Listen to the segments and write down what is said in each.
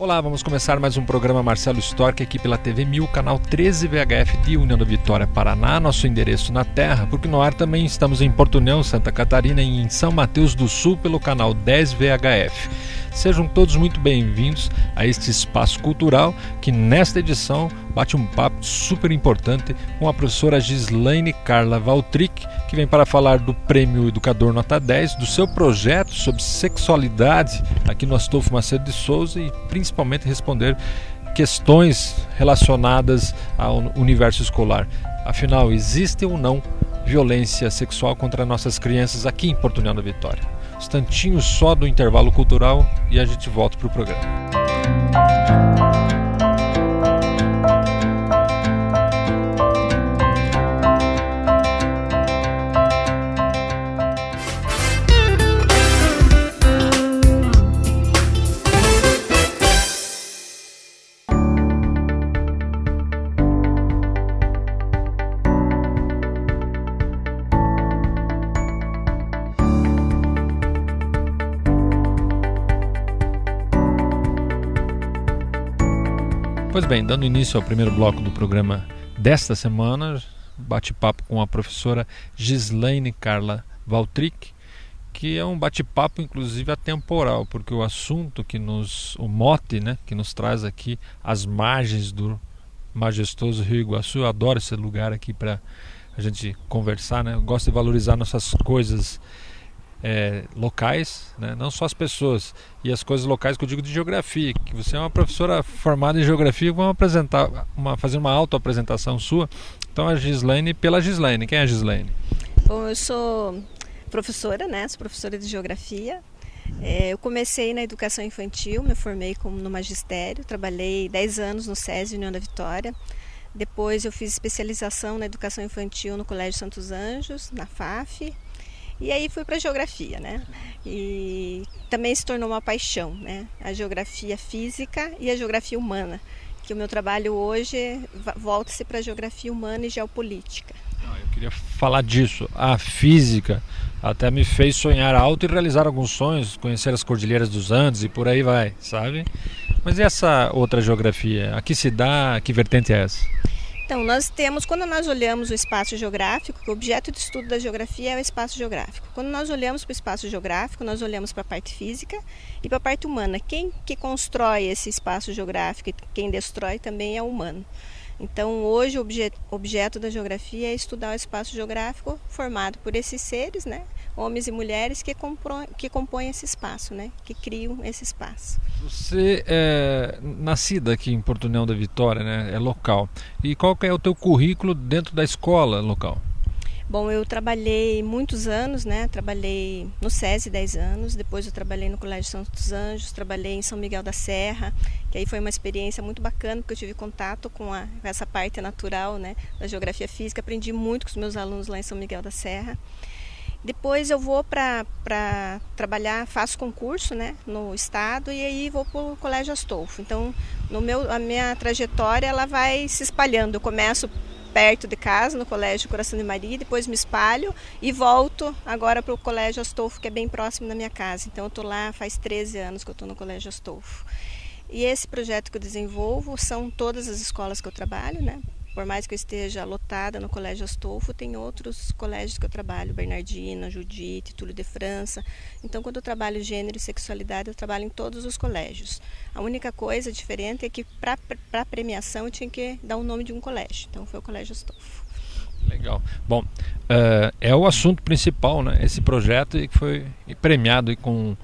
Olá, vamos começar mais um programa Marcelo Storck aqui pela TV 1000, canal 13 VHF de União da Vitória, Paraná, nosso endereço na Terra, porque no ar também estamos em Porto União, Santa Catarina e em São Mateus do Sul pelo canal 10 VHF. Sejam todos muito bem-vindos a este espaço cultural que nesta edição bate um papo super importante com a professora Gislaine Carla Valtric, que vem para falar do Prêmio Educador Nota 10, do seu projeto sobre sexualidade aqui no Astolfo Macedo de Souza e principalmente responder questões relacionadas ao universo escolar. Afinal, existe ou não violência sexual contra nossas crianças aqui em Porto União da Vitória? Instantinho só do intervalo cultural e a gente volta para o programa. Pois bem, dando início ao primeiro bloco do programa desta semana, bate-papo com a professora Gislaine Carla Valtric, que é um bate-papo inclusive atemporal, porque o assunto o mote, né, que nos traz aqui às margens do majestoso Rio Iguaçu. Eu adoro esse lugar aqui para a gente conversar, né? Eu gosto de valorizar nossas coisas locais, né? Não só as pessoas e as coisas locais que eu digo de geografia, que você é uma professora formada em geografia. Vamos fazer uma autoapresentação sua. Então a Gislaine, pela Gislaine. Quem é a Gislaine? Bom, eu sou professora, né? Sou professora de geografia. Eu comecei na educação infantil, me formei no magistério, trabalhei 10 anos no SESI União da Vitória. Depois eu fiz especialização na educação infantil no Colégio Santos Anjos, na FAF. E aí fui para a geografia, né? E também se tornou uma paixão, né? A geografia física e a geografia humana, que o meu trabalho hoje volta-se para a geografia humana e geopolítica. Eu queria falar disso. A física até me fez sonhar alto e realizar alguns sonhos, conhecer as cordilheiras dos Andes e por aí vai, sabe? Mas e essa outra geografia? A que se dá? Que vertente é essa? Então, quando nós olhamos o espaço geográfico, que o objeto de estudo da geografia é o espaço geográfico. Quando nós olhamos para o espaço geográfico, nós olhamos para a parte física e para a parte humana. Quem que constrói esse espaço geográfico e quem destrói também é o humano. Então, hoje o objeto da geografia é estudar o espaço geográfico formado por esses seres, né? Homens e mulheres que compõem esse espaço, né? Que criam esse espaço. Você é nascida aqui em Porto União da Vitória, né? É local. E qual que é o teu currículo dentro da escola local? Bom, eu trabalhei muitos anos, né? Trabalhei no SESI 10 anos, depois eu trabalhei no Colégio Santos Anjos, trabalhei em São Miguel da Serra, que aí foi uma experiência muito bacana, porque eu tive contato com essa parte natural, né, da geografia física, aprendi muito com os meus alunos lá em São Miguel da Serra. Depois eu vou para trabalhar, faço concurso, né, no estado e aí vou para o Colégio Astolfo. Então, a minha trajetória ela vai se espalhando. Eu começo perto de casa, no Colégio Coração de Maria, depois me espalho e volto agora para o Colégio Astolfo, que é bem próximo da minha casa. Então eu estou lá faz 13 anos que eu estou no Colégio Astolfo. E esse projeto que eu desenvolvo são todas as escolas que eu trabalho, né? Por mais que eu esteja lotada no Colégio Astolfo, tem outros colégios que eu trabalho, Bernardina, Judite, Túlio de França. Então, quando eu trabalho gênero e sexualidade, eu trabalho em todos os colégios. A única coisa diferente é que para a premiação eu tinha que dar o nome de um colégio. Então, foi o Colégio Astolfo. Legal. Bom, é o assunto principal, né? Esse projeto que foi premiado com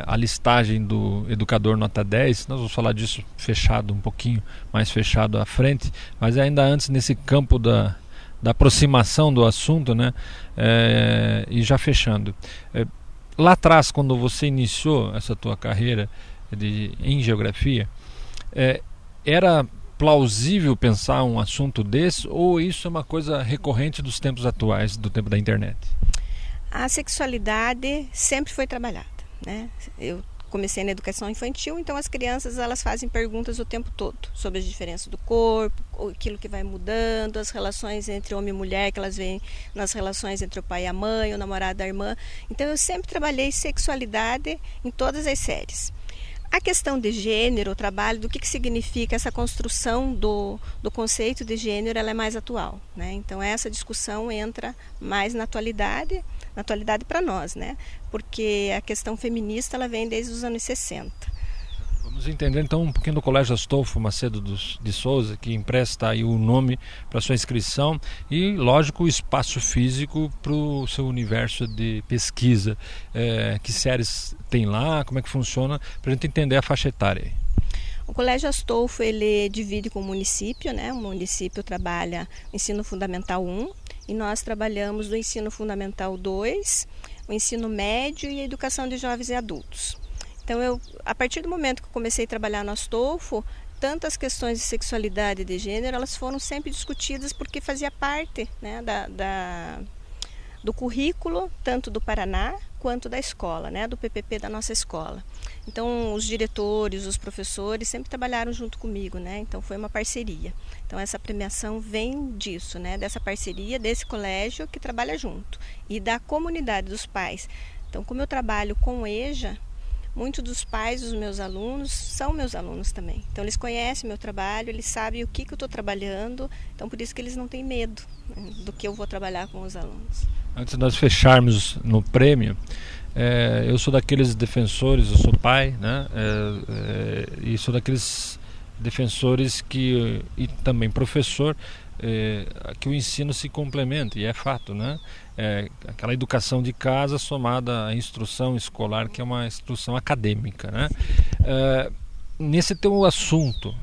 a listagem do Educador Nota 10. Nós vamos falar disso fechado, um pouquinho mais fechado à frente, mas ainda antes nesse campo da aproximação do assunto, né? E já fechando. Lá atrás, quando você iniciou essa tua carreira em geografia, era plausível pensar um assunto desse, ou isso é uma coisa recorrente dos tempos atuais, do tempo da internet? A sexualidade sempre foi trabalhada, né? Eu comecei na educação infantil, então as crianças elas fazem perguntas o tempo todo sobre as diferenças do corpo, aquilo que vai mudando, as relações entre homem e mulher que elas veem nas relações entre o pai e a mãe, o namorado e a irmã. Então eu sempre trabalhei sexualidade em todas as séries. A questão de gênero, o trabalho, do que significa essa construção do conceito de gênero, ela é mais atual, né? Então essa discussão entra mais na atualidade para nós, né? Porque a questão feminista ela vem desde os anos 60. Vamos entender então um pouquinho do Colégio Astolfo Macedo de Souza, que empresta aí o nome para sua inscrição e, lógico, o espaço físico para o seu universo de pesquisa. Que séries tem lá, como é que funciona, para a gente entender a faixa etária. O Colégio Astolfo ele divide com o município, né? O município trabalha ensino fundamental 1 e nós trabalhamos do ensino fundamental 2, o ensino médio e a educação de jovens e adultos. Então, a partir do momento que eu comecei a trabalhar no Astolfo, tanto as questões de sexualidade e de gênero, elas foram sempre discutidas porque fazia parte, né, do currículo, tanto do Paraná quanto da escola, né, do PPP da nossa escola. Então, os diretores, os professores sempre trabalharam junto comigo, né, então foi uma parceria. Então, essa premiação vem disso, né, dessa parceria, desse colégio que trabalha junto e da comunidade dos pais. Então, como eu trabalho com o EJA, muitos dos pais dos meus alunos são meus alunos também. Então, eles conhecem meu trabalho, eles sabem o que eu estou trabalhando. Então, por isso que eles não têm medo, né, do que eu vou trabalhar com os alunos. Antes de nós fecharmos no prêmio, eu sou daqueles defensores, eu sou pai, né? E sou daqueles defensores e também professor, que o ensino se complementa, e é fato, né? Aquela educação de casa somada à instrução escolar, que é uma instrução acadêmica, né? Nesse teu assunto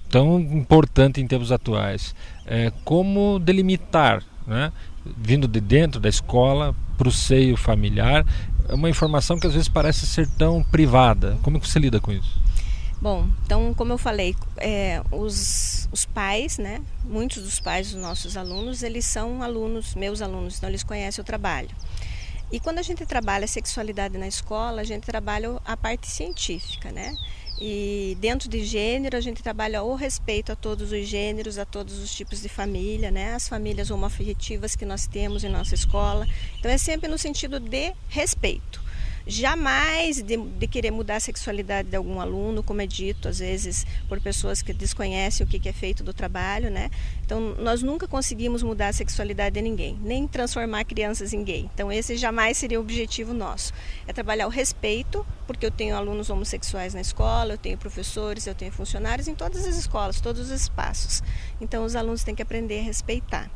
tão importante em tempos atuais, como delimitar, né, vindo de dentro da escola para o seio familiar, uma informação que às vezes parece ser tão privada. Como é que você lida com isso? Bom, então, como eu falei, os pais, né, muitos dos pais dos nossos alunos, eles são alunos, meus alunos, então eles conhecem o trabalho. E quando a gente trabalha a sexualidade na escola, a gente trabalha a parte científica, né? E dentro de gênero, a gente trabalha o respeito a todos os gêneros, a todos os tipos de família, né? As famílias homoafetivas que nós temos em nossa escola. Então, é sempre no sentido de respeito. Jamais de querer mudar a sexualidade de algum aluno, como é dito às vezes por pessoas que desconhecem o que é feito do trabalho, né? Então nós nunca conseguimos mudar a sexualidade de ninguém, nem transformar crianças em gay. Então esse jamais seria o objetivo nosso. É trabalhar o respeito, porque eu tenho alunos homossexuais na escola, eu tenho professores, eu tenho funcionários em todas as escolas, todos os espaços. Então os alunos têm que aprender a respeitar.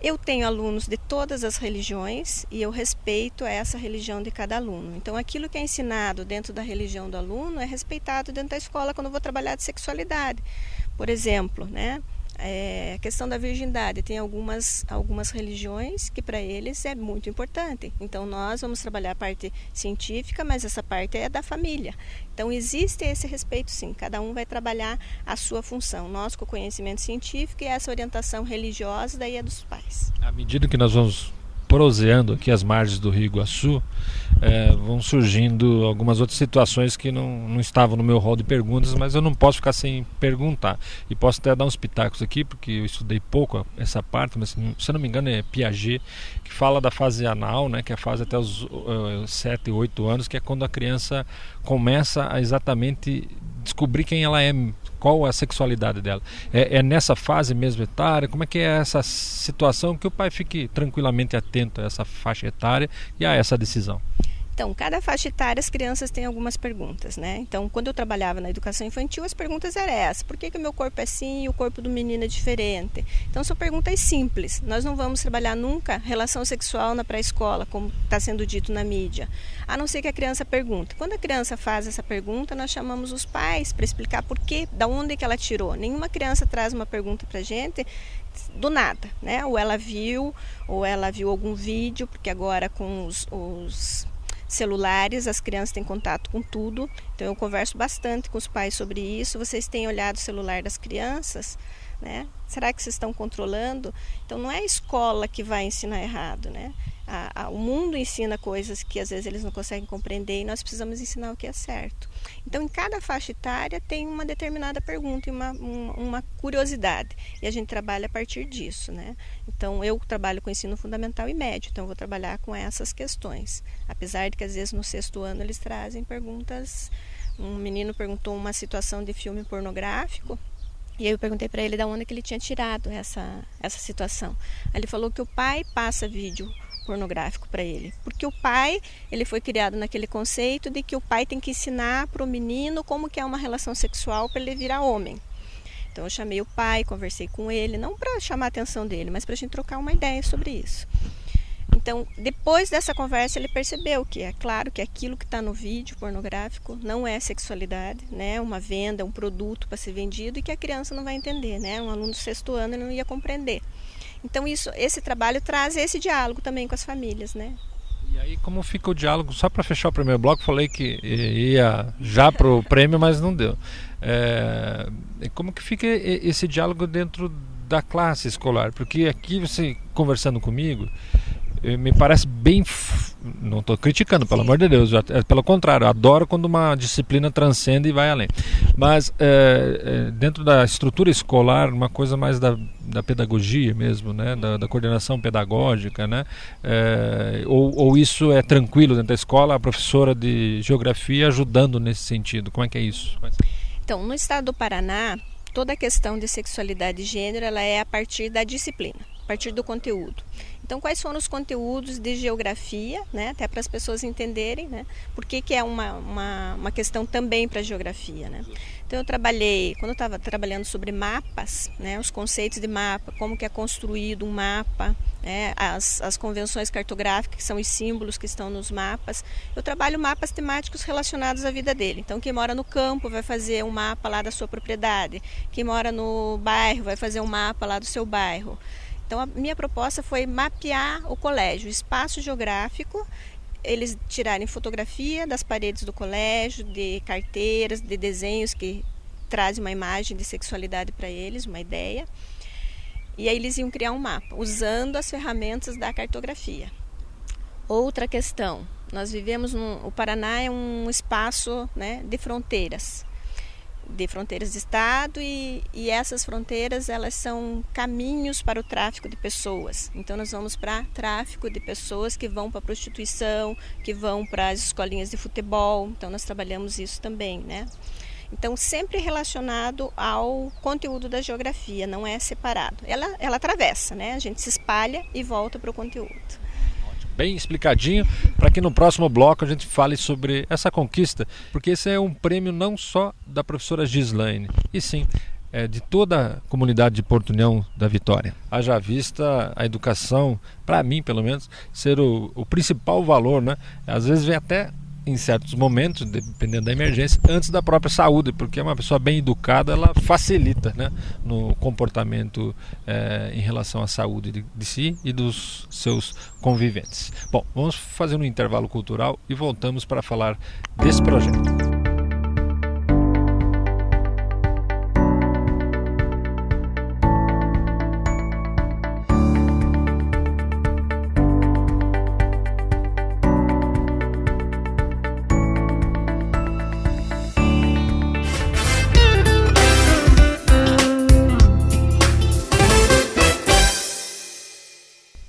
Eu tenho alunos de todas as religiões e eu respeito essa religião de cada aluno. Então, aquilo que é ensinado dentro da religião do aluno é respeitado dentro da escola quando eu vou trabalhar de sexualidade. Por exemplo, né, a questão da virgindade. Tem algumas religiões que para eles é muito importante. Então, nós vamos trabalhar a parte científica, mas essa parte é da família. Então, existe esse respeito, sim. Cada um vai trabalhar a sua função. Nós com o conhecimento científico e essa orientação religiosa, daí é dos pais. À medida que nós vamos proseando aqui as margens do Rio Iguaçu, vão surgindo algumas outras situações que não estavam no meu rol de perguntas, mas eu não posso ficar sem perguntar. E posso até dar uns pitacos aqui, porque eu estudei pouco essa parte, mas se eu não me engano é Piaget, que fala da fase anal, né, que é a fase até os 7, 8 anos, que é quando a criança começa a exatamente descobrir quem ela é, qual é a sexualidade dela. É nessa fase mesmo etária? Como é que é essa situação que o pai fique tranquilamente atento a essa faixa etária e a essa decisão? Então, cada faixa etária as crianças têm algumas perguntas, né? Então, quando eu trabalhava na educação infantil, as perguntas eram essas. Por que o meu corpo é assim e o corpo do menino é diferente? Então, são perguntas simples. Nós não vamos trabalhar nunca relação sexual na pré-escola, como está sendo dito na mídia, a não ser que a criança pergunte. Quando a criança faz essa pergunta, nós chamamos os pais para explicar por quê, da onde que ela tirou. Nenhuma criança traz uma pergunta para a gente do nada, né? Ou ela viu algum vídeo, porque agora com os celulares, as crianças têm contato com tudo, então eu converso bastante com os pais sobre isso. Vocês têm olhado o celular das crianças, né? Será que vocês estão controlando? Então não é a escola que vai ensinar errado, né? O mundo ensina coisas que às vezes eles não conseguem compreender e nós precisamos ensinar o que é certo. Então, em cada faixa etária tem uma determinada pergunta e uma curiosidade. E a gente trabalha a partir disso, né? Então, eu trabalho com ensino fundamental e médio, então eu vou trabalhar com essas questões. Apesar de que às vezes no 6º ano eles trazem perguntas um menino perguntou uma situação de filme pornográfico, e aí eu perguntei para ele de onde que ele tinha tirado essa situação. Aí ele falou que o pai passa vídeo pornográfico para ele, porque o pai, ele foi criado naquele conceito de que o pai tem que ensinar para o menino como que é uma relação sexual para ele virar homem. Então eu chamei o pai, conversei com ele, não para chamar a atenção dele, mas para a gente trocar uma ideia sobre isso. Então, depois dessa conversa, ele percebeu que é claro que aquilo que está no vídeo pornográfico não é sexualidade, né? Uma venda, um produto para ser vendido, e que a criança não vai entender, né? Um aluno do 6º ano ele não ia compreender. Então, esse trabalho traz esse diálogo também com as famílias, né? E aí, como fica o diálogo? Só para fechar o primeiro bloco, falei que ia já para o prêmio, mas não deu. Como que fica esse diálogo dentro da classe escolar? Porque aqui, você conversando comigo, me parece bem... Não estou criticando, pelo amor de Deus, pelo contrário, eu adoro quando uma disciplina transcende e vai além. Mas dentro da estrutura escolar, uma coisa mais da pedagogia mesmo, né? Da coordenação pedagógica, né? Ou isso é tranquilo dentro da escola, a professora de geografia ajudando nesse sentido? Como é que é isso? Então, no estado do Paraná, toda a questão de sexualidade e gênero ela é a partir da disciplina, a partir do conteúdo. Então, quais foram os conteúdos de geografia, né, até para as pessoas entenderem, né, por que é uma questão também para a geografia, né? Então, eu trabalhei, quando eu estava trabalhando sobre mapas, né, os conceitos de mapa, como que é construído um mapa, né, as convenções cartográficas, que são os símbolos que estão nos mapas. Eu trabalho mapas temáticos relacionados à vida dele. Então, quem mora no campo vai fazer um mapa lá da sua propriedade, quem mora no bairro vai fazer um mapa lá do seu bairro. Então, a minha proposta foi mapear o colégio, o espaço geográfico, eles tirarem fotografia das paredes do colégio, de carteiras, de desenhos que trazem uma imagem de sexualidade para eles, uma ideia. E aí eles iam criar um mapa, usando as ferramentas da cartografia. Outra questão, nós vivemos o Paraná é um espaço, né, de fronteiras de estado, e essas fronteiras elas são caminhos para o tráfico de pessoas. Então nós vamos para tráfico de pessoas que vão para a prostituição, que vão para as escolinhas de futebol. Então nós trabalhamos isso também, né? Então sempre relacionado ao conteúdo da geografia, não é separado. Ela atravessa, né? A gente se espalha e volta para o conteúdo. Bem explicadinho, para que no próximo bloco a gente fale sobre essa conquista, porque esse é um prêmio não só da professora Gislaine, e sim de toda a comunidade de Porto União da Vitória. Haja vista a educação, para mim pelo menos, ser o principal valor, né? Às vezes vem até em certos momentos, dependendo da emergência, antes da própria saúde, porque uma pessoa bem educada, ela facilita, né, no comportamento em relação à saúde de si e dos seus conviventes. Bom, vamos fazer um intervalo cultural e voltamos para falar desse projeto.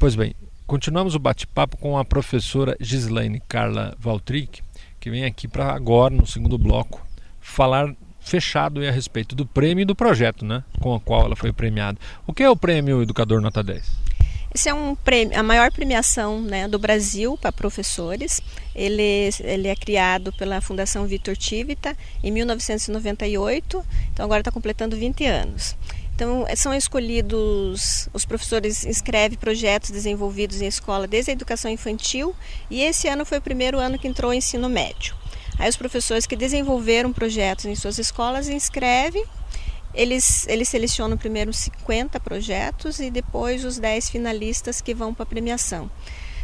Pois bem, continuamos o bate-papo com a professora Gislaine Carla Valtric, que vem aqui para agora, no segundo bloco, falar fechado a respeito do prêmio e do projeto, né, com o qual ela foi premiada. O que é o Prêmio Educador Nota 10? Esse é um prêmio, a maior premiação, né, do Brasil para professores. Ele é criado pela Fundação Vitor Tivita em 1998, então agora está completando 20 anos. Então, são escolhidos, os professores inscrevem projetos desenvolvidos em escola desde a educação infantil, e esse ano foi o primeiro ano que entrou o ensino médio. Aí os professores que desenvolveram projetos em suas escolas inscrevem, eles selecionam primeiro 50 projetos e depois os 10 finalistas que vão para a premiação.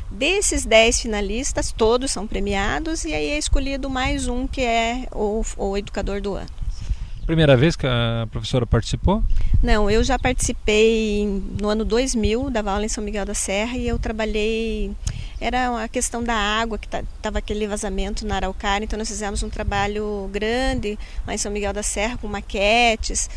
Desses 10 finalistas, todos são premiados, e aí é escolhido mais um que é o educador do ano. Primeira vez que a professora participou? Não, eu já participei no ano 2000, dava aula em São Miguel da Serra, e eu trabalhei, era a questão da água, que estava aquele vazamento na Araucária, então nós fizemos um trabalho grande lá em São Miguel da Serra, com maquetes,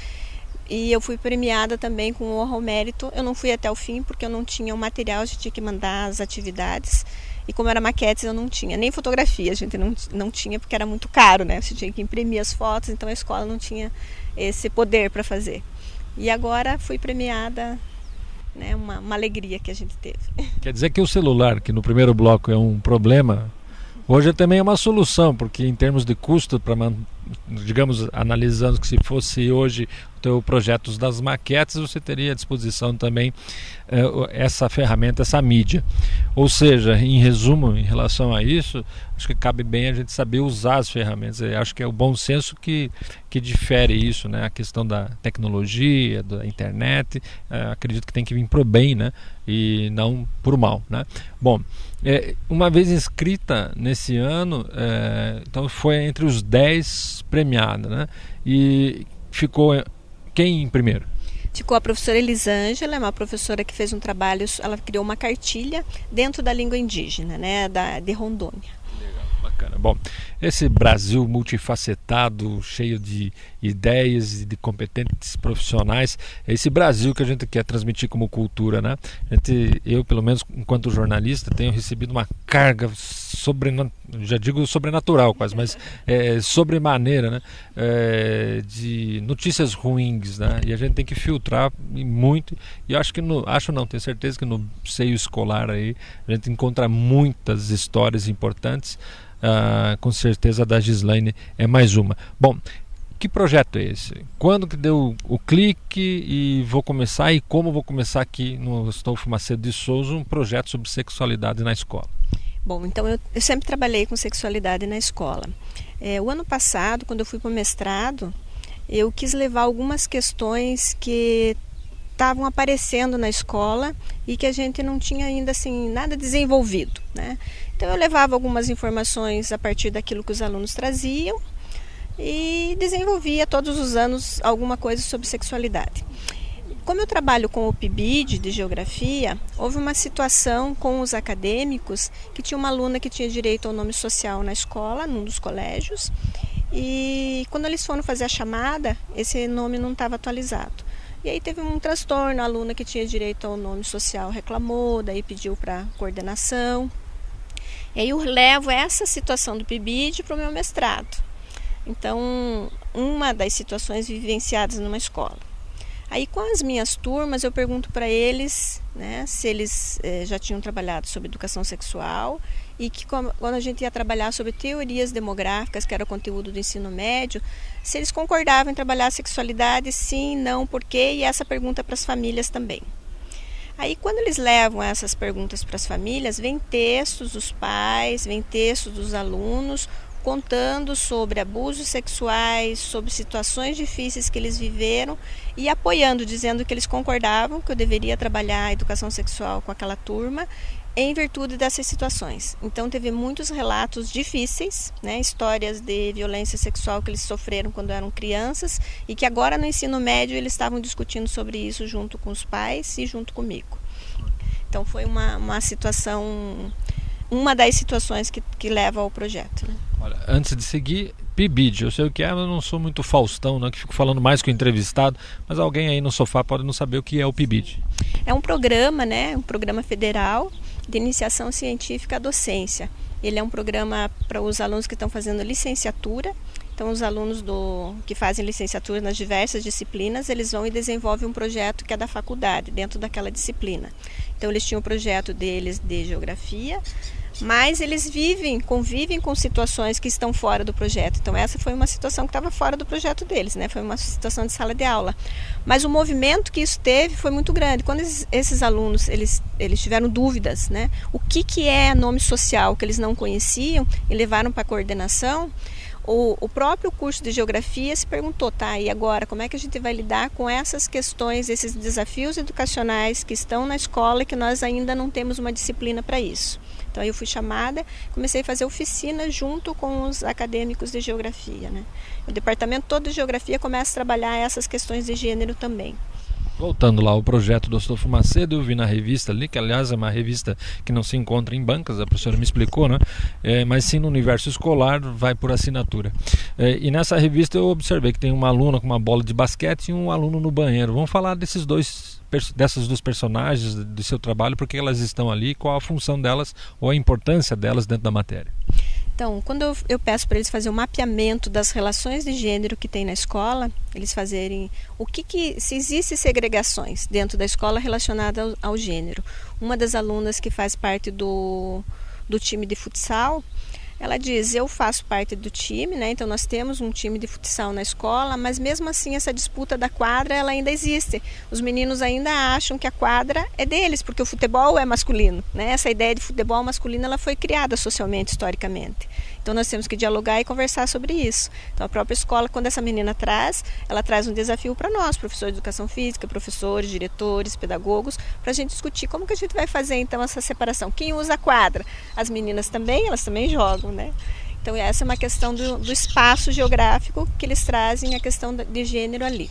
e eu fui premiada também com honra ao mérito. Eu não fui até o fim porque eu não tinha o material, a gente tinha que mandar as atividades, E como era maquetes, eu não tinha. Nem fotografia a gente não tinha, porque era muito caro, né? Você tinha que imprimir as fotos, então a escola não tinha esse poder para fazer. E agora fui premiada, né? Uma alegria que a gente teve. Quer dizer que o celular, que no primeiro bloco é um problema, hoje também é uma solução, porque em termos de custo, digamos, analisando que se fosse hoje o teu projeto das maquetes, você teria à disposição também essa ferramenta, essa mídia. Ou seja, em resumo, em relação a isso, acho que cabe bem a gente saber usar as ferramentas. Eu acho que é o bom senso que difere isso, né? A questão da tecnologia, da internet, acredito que tem que vir para o bem, né? E não por mal, né? Bom, uma vez inscrita nesse ano, então foi entre os 10 premiados, né? E ficou quem em primeiro? Ficou a professora Elisângela, é uma professora que fez um trabalho, ela criou uma cartilha dentro da língua indígena, né, de Rondônia. Legal, bacana. Bom, esse Brasil multifacetado, cheio de ideias e de competentes profissionais, é esse Brasil que a gente quer transmitir como cultura, né? Eu, pelo menos, enquanto jornalista, tenho recebido uma carga já digo sobrenatural quase, mas sobremaneira, né? De notícias ruins, né? E a gente tem que filtrar muito, e eu acho que tenho certeza que no seio escolar aí a gente encontra muitas histórias importantes. Com certeza a da Gislaine é mais uma. Bom, que projeto é esse? Quando que deu o clique e vou começar, e como vou começar aqui no Astolfo Macedo de Souza um projeto sobre sexualidade na escola? Bom, então eu sempre trabalhei com sexualidade na escola. O ano passado, quando eu fui para o mestrado, eu quis levar algumas questões que estavam aparecendo na escola e que a gente não tinha ainda assim nada desenvolvido, né? Então eu levava algumas informações a partir daquilo que os alunos traziam e desenvolvia todos os anos alguma coisa sobre sexualidade. Como eu trabalho com o PIBID de geografia, houve uma situação com os acadêmicos que tinha uma aluna que tinha direito ao nome social na escola, num dos colégios, e quando eles foram fazer a chamada, esse nome não estava atualizado. E aí teve um transtorno, a aluna que tinha direito ao nome social reclamou, daí pediu para coordenação. E aí eu levo essa situação do PIBID para o meu mestrado. Então, uma das situações vivenciadas numa escola. Aí com as minhas turmas eu pergunto para eles, né, se eles já tinham trabalhado sobre educação sexual e que quando a gente ia trabalhar sobre teorias demográficas, que era o conteúdo do ensino médio, se eles concordavam em trabalhar a sexualidade, sim, não, por quê, e essa pergunta para as famílias também. Aí quando eles levam essas perguntas para as famílias, vem textos dos pais, vem textos dos alunos, contando sobre abusos sexuais, sobre situações difíceis que eles viveram e apoiando, dizendo que eles concordavam que eu deveria trabalhar a educação sexual com aquela turma em virtude dessas situações. Então teve muitos relatos difíceis, né, histórias de violência sexual que eles sofreram quando eram crianças e que agora no ensino médio eles estavam discutindo sobre isso junto com os pais e junto comigo. Então foi uma situação, uma das situações que leva ao projeto, né? Olha, antes de seguir, PIBID, eu sei o que é, mas eu não sou muito Faustão, né, que fico falando mais que o entrevistado, mas alguém aí no sofá pode não saber o que é o PIBID. É um programa, né, um programa federal de iniciação científica à docência. Ele é um programa para os alunos que estão fazendo licenciatura. Então, os alunos que fazem licenciatura nas diversas disciplinas, eles vão e desenvolvem um projeto que é da faculdade, dentro daquela disciplina. Então, eles tinham o projeto deles de geografia, mas eles convivem com situações que estão fora do projeto. Então essa foi uma situação que estava fora do projeto deles, né? Foi uma situação de sala de aula. Mas o movimento que isso teve foi muito grande. Quando esses alunos eles tiveram dúvidas, né? O que é nome social que eles não conheciam e levaram para a coordenação, o próprio curso de geografia se perguntou, tá, e agora como é que a gente vai lidar com essas questões, esses desafios educacionais que estão na escola e que nós ainda não temos uma disciplina para isso. Então eu fui chamada, comecei a fazer oficina junto com os acadêmicos de geografia, né? O departamento todo de geografia começa a trabalhar essas questões de gênero também. Voltando lá ao projeto do Astolfo Macedo, eu vi na revista ali, que aliás é uma revista que não se encontra em bancas, a professora me explicou, né? Mas sim no universo escolar, vai por assinatura. E nessa revista eu observei que tem uma aluna com uma bola de basquete e um aluno no banheiro. Vamos falar desses dois dessas duas personagens, do seu trabalho, por que elas estão ali, qual a função delas ou a importância delas dentro da matéria. Então, quando eu peço para eles fazerem um mapeamento das relações de gênero que tem na escola, eles fazerem se existem segregações dentro da escola relacionadas ao gênero. Uma das alunas que faz parte do time de futsal, ela diz, eu faço parte do time, né? Então nós temos um time de futsal na escola, mas mesmo assim essa disputa da quadra ela ainda existe. Os meninos ainda acham que a quadra é deles, porque o futebol é masculino, né? Essa ideia de futebol masculino ela foi criada socialmente, historicamente. Então nós temos que dialogar e conversar sobre isso. Então a própria escola, quando essa menina traz, ela traz um desafio para nós, professores de educação física, professores, diretores, pedagogos, para a gente discutir como que a gente vai fazer então essa separação. Quem usa a quadra? As meninas também, elas também jogam, né? Então essa é uma questão do espaço geográfico que eles trazem a questão de gênero ali.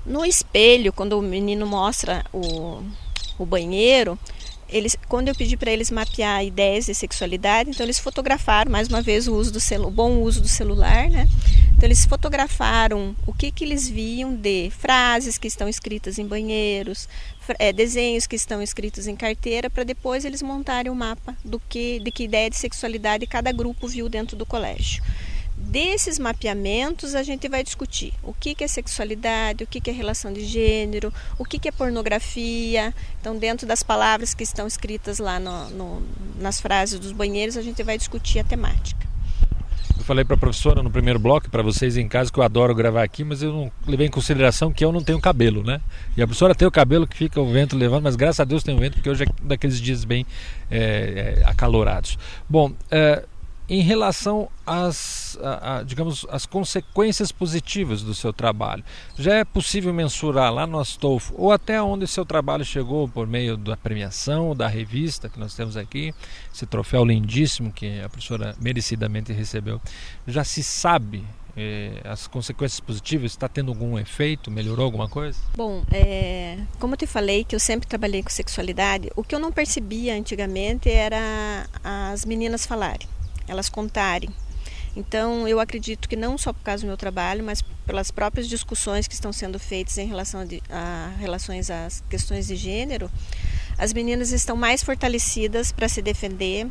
No espelho, quando o menino mostra o banheiro, quando eu pedi para eles mapear ideias de sexualidade, então eles fotografaram, mais uma vez, o bom uso do celular, né? Então eles fotografaram o que eles viam de frases que estão escritas em banheiros, desenhos que estão escritos em carteira, para depois eles montarem o mapa de que ideia de sexualidade cada grupo viu dentro do colégio. Desses mapeamentos a gente vai discutir o que é sexualidade, o que é relação de gênero, o que é pornografia. Então dentro das palavras que estão escritas lá nas frases dos banheiros a gente vai discutir a temática. Eu falei para a professora no primeiro bloco, para vocês em casa, que eu adoro gravar aqui, mas eu não levei em consideração que eu não tenho cabelo, né? E a professora tem o cabelo que fica o vento levando, mas graças a Deus tem o vento, porque hoje é daqueles dias bem acalorados. Bom, em relação digamos, às consequências positivas do seu trabalho, já é possível mensurar lá no Astolfo, ou até onde seu trabalho chegou por meio da premiação, da revista que nós temos aqui, esse troféu lindíssimo que a professora merecidamente recebeu, já se sabe as consequências positivas? Está tendo algum efeito? Melhorou alguma coisa? Bom, como eu te falei que eu sempre trabalhei com sexualidade, o que eu não percebia antigamente era as meninas falarem, elas contarem. Então eu acredito que não só por causa do meu trabalho, mas pelas próprias discussões que estão sendo feitas em relação a relações às questões de gênero, as meninas estão mais fortalecidas para se defender,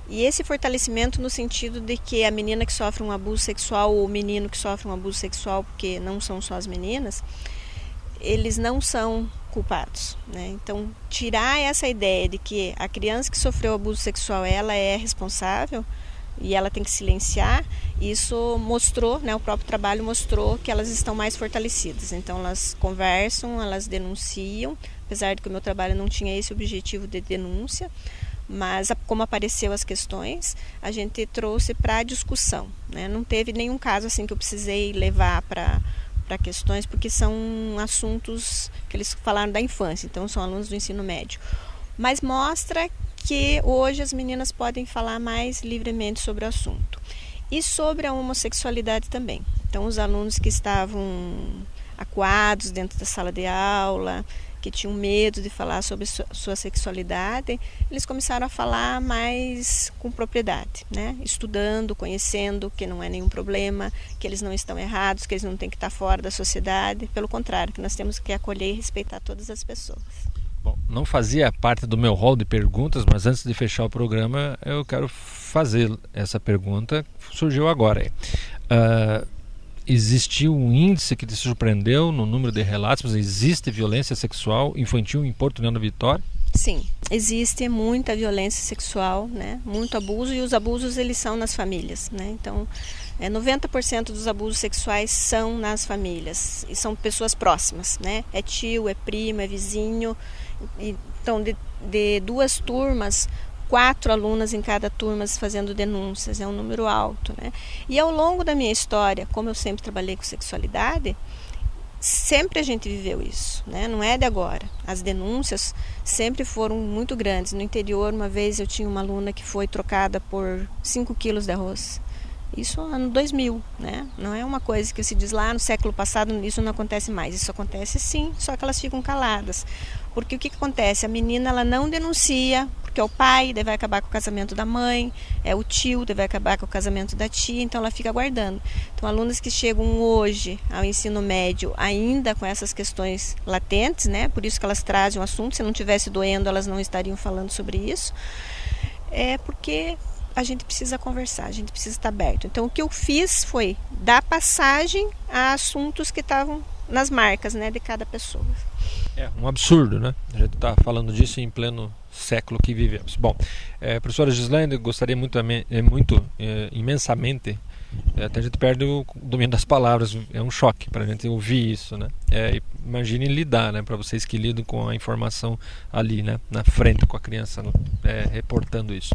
e esse fortalecimento no sentido de que a menina que sofre um abuso sexual ou o menino que sofre um abuso sexual, porque não são só as meninas, eles não são culpados, né? Então tirar essa ideia de que a criança que sofreu abuso sexual ela é responsável e ela tem que silenciar, isso mostrou, né, o próprio trabalho mostrou que elas estão mais fortalecidas. Então elas conversam, elas denunciam, apesar de que o meu trabalho não tinha esse objetivo de denúncia, mas como apareceu as questões, a gente trouxe para a discussão, né? Não teve nenhum caso assim que eu precisei levar para questões, porque são assuntos que eles falaram da infância, então são alunos do ensino médio. Mas mostra que hoje as meninas podem falar mais livremente sobre o assunto. E sobre a homossexualidade também. Então os alunos que estavam acuados dentro da sala de aula, que tinham medo de falar sobre sua sexualidade, eles começaram a falar mais com propriedade, né? Estudando, conhecendo que não é nenhum problema, que eles não estão errados, que eles não têm que estar fora da sociedade. Pelo contrário, que nós temos que acolher e respeitar todas as pessoas. Bom, não fazia parte do meu rol de perguntas, mas antes de fechar o programa, eu quero fazer essa pergunta, surgiu agora. Existiu um índice que te surpreendeu no número de relatos, mas existe violência sexual infantil em Porto União da Vitória? Sim, existe muita violência sexual, né? Muito abuso, e os abusos eles são nas famílias, né? Então 90% dos abusos sexuais são nas famílias e são pessoas próximas, né? É tio, é primo, é vizinho. Então de 2 turmas, 4 alunas em cada turma fazendo denúncias, é um número alto, né? E ao longo da minha história, como eu sempre trabalhei com sexualidade, sempre a gente viveu isso, né? Não é de agora. As denúncias sempre foram muito grandes. No interior, uma vez eu tinha uma aluna que foi trocada por 5 quilos de arroz. Isso no ano 2000, né? Não é uma coisa que se diz lá no século passado, isso não acontece mais. Isso acontece sim, só que elas ficam caladas. Porque o que acontece? A menina ela não denuncia, porque é o pai, daí vai acabar com o casamento da mãe, é o tio, daí vai acabar com o casamento da tia, então ela fica aguardando. Então, alunas que chegam hoje ao ensino médio ainda com essas questões latentes, né? Por isso que elas trazem o assunto, se não tivesse doendo, elas não estariam falando sobre isso. É porque a gente precisa conversar, a gente precisa estar aberto. Então, o que eu fiz foi dar passagem a assuntos que estavam nas marcas, né, de cada pessoa. É um absurdo, né? A gente está falando disso em pleno século que vivemos. Bom, professora Gislaine, eu gostaria imensamente, até a gente perde o domínio das palavras, é um choque para a gente ouvir isso, né? Imagine lidar, né? Para vocês que lidam com a informação ali, né? Na frente com a criança, reportando isso.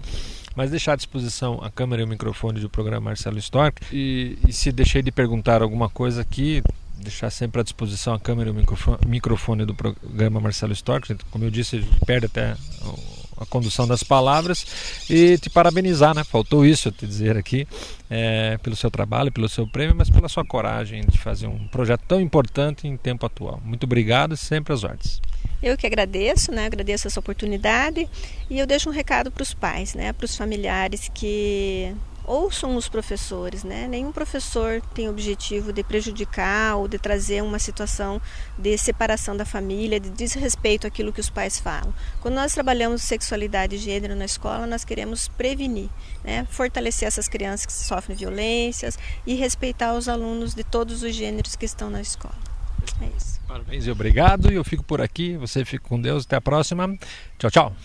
Mas deixar à disposição a câmera e o microfone do programa Marcelo Storck, e se deixei de perguntar alguma coisa aqui, deixar sempre à disposição a câmera e o microfone do programa Marcelo Storck. Como eu disse, a gente perde até a condução das palavras, e te parabenizar, né? Faltou isso eu te dizer aqui, pelo seu trabalho, pelo seu prêmio, mas pela sua coragem de fazer um projeto tão importante em tempo atual. Muito obrigado e sempre às ordens. Eu que agradeço, né? Agradeço essa oportunidade, e eu deixo um recado para os pais, né? Para os familiares que ouçam os professores, né? Nenhum professor tem o objetivo de prejudicar ou de trazer uma situação de separação da família, de desrespeito àquilo que os pais falam. Quando nós trabalhamos sexualidade e gênero na escola, nós queremos prevenir, né? Fortalecer essas crianças que sofrem violências e respeitar os alunos de todos os gêneros que estão na escola. É isso. Parabéns e obrigado. E eu fico por aqui. Você fica com Deus. Até a próxima. Tchau, tchau.